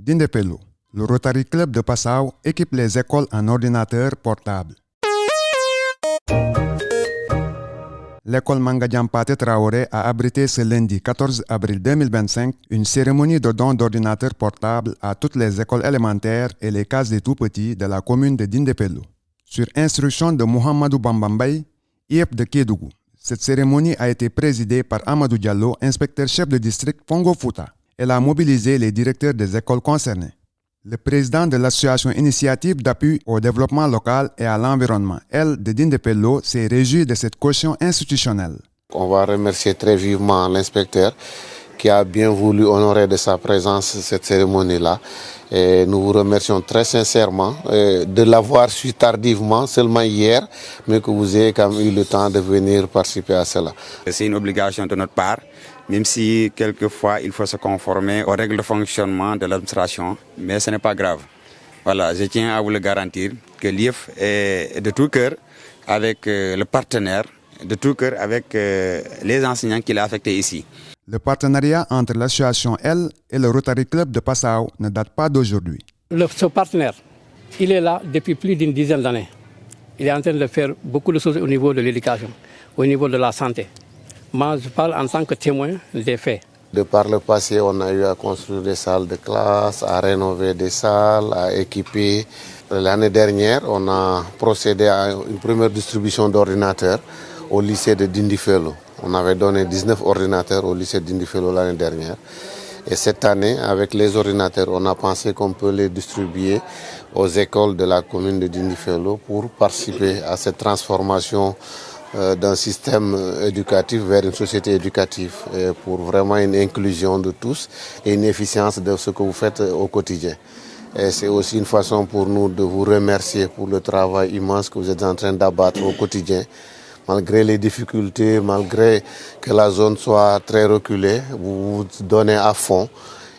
d'Indepello. Le Rotary Club de Passau équipe les écoles en ordinateurs portables. L'école Mangadiam Pathé Traoré a abrité ce lundi 14 avril 2025 une cérémonie de don d'ordinateurs portables à toutes les écoles élémentaires et les cases des tout-petits de la commune de Dindépello. Sur instruction de Mohamedou Bambambay, IEP de Kédougou. Cette cérémonie a été présidée par Amadou Diallo, inspecteur-chef de district Fongo Fouta. Elle a mobilisé les directeurs des écoles concernées. Le président de l'association Initiative d'appui au développement local et à l'environnement, elle, de Dindépello, s'est réjoui de cette caution institutionnelle. On va remercier très vivement l'inspecteur qui a bien voulu honorer de sa présence cette cérémonie-là. Et nous vous remercions très sincèrement de l'avoir su tardivement, seulement hier, mais que vous ayez quand même eu le temps de venir participer à cela. C'est une obligation de notre part, même si quelquefois il faut se conformer aux règles de fonctionnement de l'administration, mais ce n'est pas grave. Voilà, je tiens à vous le garantir que l'IEF est de tout cœur avec le partenaire, de tout cœur avec les enseignants qu'il a affectés ici. Le partenariat entre l'association L et le Rotary Club de Passau ne date pas d'aujourd'hui. Ce partenaire, il est là depuis plus d'une dizaine d'années. Il est en train de faire beaucoup de choses au niveau de l'éducation, au niveau de la santé. Moi, je parle en tant que témoin des faits. De par le passé, on a eu à construire des salles de classe, à rénover des salles, à équiper. L'année dernière, on a procédé à une première distribution d'ordinateurs au lycée de Dindépello. On avait donné 19 ordinateurs au lycée de Dindépello l'année dernière. Et cette année, avec les ordinateurs, on a pensé qu'on peut les distribuer aux écoles de la commune de Dindépello pour participer à cette transformation d'un système éducatif vers une société éducative, et pour vraiment une inclusion de tous et une efficience de ce que vous faites au quotidien. Et c'est aussi une façon pour nous de vous remercier pour le travail immense que vous êtes en train d'abattre au quotidien. Malgré les difficultés, malgré que la zone soit très reculée, vous vous donnez à fond.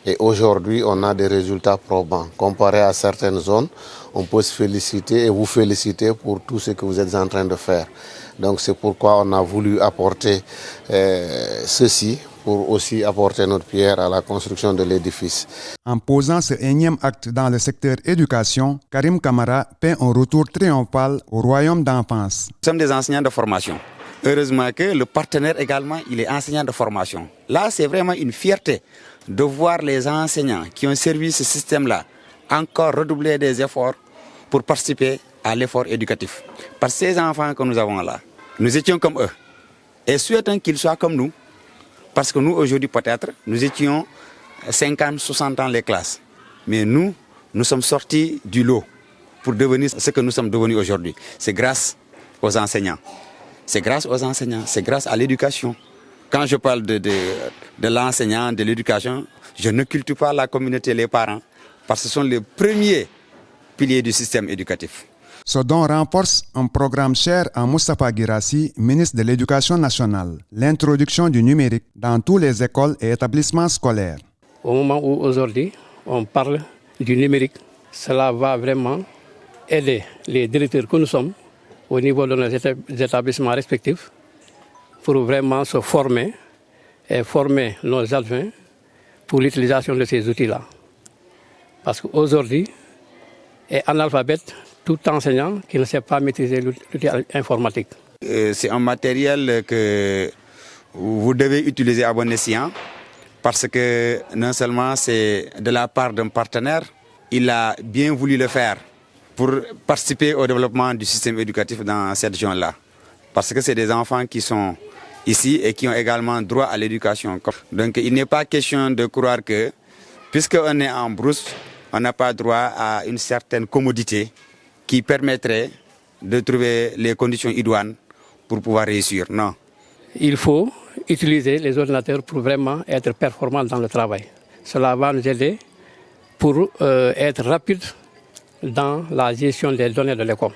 Et aujourd'hui, on a des résultats probants. Comparé à certaines zones, on peut se féliciter et vous féliciter pour tout ce que vous êtes en train de faire. Donc c'est pourquoi on a voulu apporter ceci, pour aussi apporter notre pierre à la construction de l'édifice. En posant ce énième acte dans le secteur éducation, Karim Kamara peint un retour triomphal au royaume d'enfance. Nous sommes des enseignants de formation. Heureusement que le partenaire également, il est enseignant de formation. Là, c'est vraiment une fierté de voir les enseignants qui ont servi ce système-là encore redoubler des efforts pour participer à l'effort éducatif. Parce que ces enfants que nous avons là, nous étions comme eux et souhaitons qu'ils soient comme nous. Parce que nous, aujourd'hui, peut-être, nous étions 50, 60 ans les classes. Mais nous sommes sortis du lot pour devenir ce que nous sommes devenus aujourd'hui. C'est grâce aux enseignants. C'est grâce aux enseignants, c'est grâce à l'éducation. Quand je parle de l'enseignant, de l'éducation, je ne cultive pas la communauté, les parents, parce que ce sont les premiers piliers du système éducatif. Ce don renforce un programme cher à Moustapha Guirassy, ministre de l'Éducation nationale, l'introduction du numérique dans toutes les écoles et établissements scolaires. Au moment où aujourd'hui on parle du numérique, cela va vraiment aider les directeurs que nous sommes au niveau de nos établissements respectifs pour vraiment se former et former nos adjoints pour l'utilisation de ces outils-là. Parce qu'aujourd'hui, est analphabète tout enseignant qui ne sait pas maîtriser l'outil informatique. C'est un matériel que vous devez utiliser à bon escient parce que non seulement c'est de la part d'un partenaire, il a bien voulu le faire pour participer au développement du système éducatif dans cette zone-là. Parce que c'est des enfants qui sont ici et qui ont également droit à l'éducation. Donc il n'est pas question de croire que, puisqu'on est en brousse, on n'a pas droit à une certaine commodité qui permettrait de trouver les conditions idoines pour pouvoir réussir. Non. Il faut utiliser les ordinateurs pour vraiment être performants dans le travail. Cela va nous aider pour être rapide dans la gestion des données de l'école,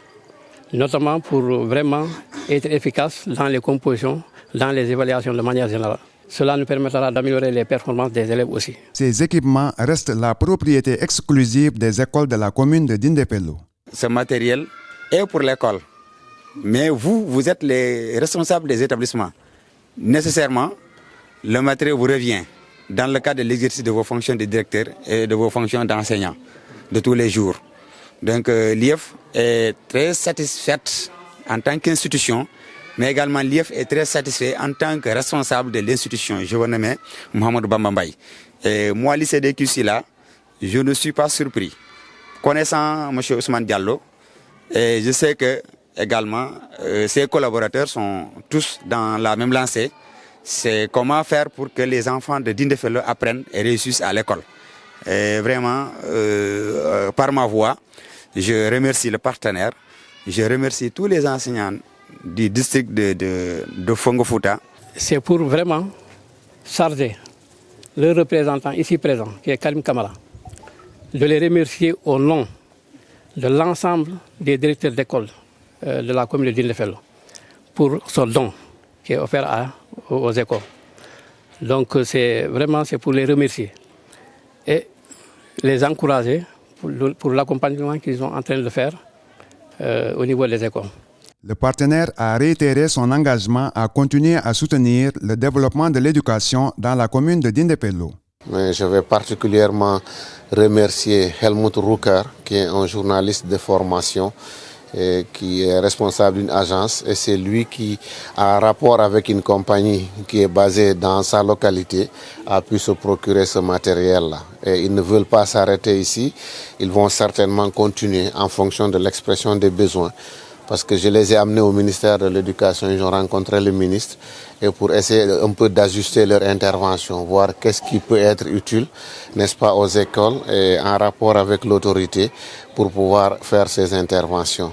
notamment pour vraiment être efficace dans les compositions, dans les évaluations de manière générale. Cela nous permettra d'améliorer les performances des élèves aussi. Ces équipements restent la propriété exclusive des écoles de la commune de Dindépello. Ce matériel est pour l'école, mais vous êtes les responsables des établissements. Nécessairement, le matériel vous revient. dans le cadre de l'exercice de vos fonctions de directeur et de vos fonctions d'enseignant de tous les jours. Donc l'IEF est très satisfaite en tant qu'institution, mais également l'IEF est très satisfait en tant que responsable de l'institution. Je vous nomme Mohamed Bambambaye. Et moi, lycée de QC là, je ne suis pas surpris. Connaissant M. Ousmane Diallo, et je sais que également ses collaborateurs sont tous dans la même lancée. C'est comment faire pour que les enfants de Dindéfelo apprennent et réussissent à l'école. Et vraiment, par ma voix, je remercie le partenaire, je remercie tous les enseignants du district de Fongofouta. C'est pour vraiment charger le représentant ici présent, qui est Karim Kamara, de les remercier au nom de l'ensemble des directeurs d'école de la commune de Dindéfelo pour son don qui est offert aux écoles. Donc c'est pour les remercier et les encourager pour l'accompagnement qu'ils sont en train de faire au niveau des écoles. Le partenaire a réitéré son engagement à continuer à soutenir le développement de l'éducation dans la commune de Dindéfelo. Mais je vais particulièrement remercier Helmut Rucker, qui est un journaliste de formation et qui est responsable d'une agence. Et c'est lui qui, en rapport avec une compagnie qui est basée dans sa localité, a pu se procurer ce matériel-là. Et ils ne veulent pas s'arrêter ici. Ils vont certainement continuer en fonction de l'expression des besoins. Parce que je les ai amenés au ministère de l'Éducation, ils ont rencontré le ministre et pour essayer un peu d'ajuster leur intervention, voir qu'est-ce qui peut être utile, n'est-ce pas, aux écoles et en rapport avec l'autorité pour pouvoir faire ces interventions.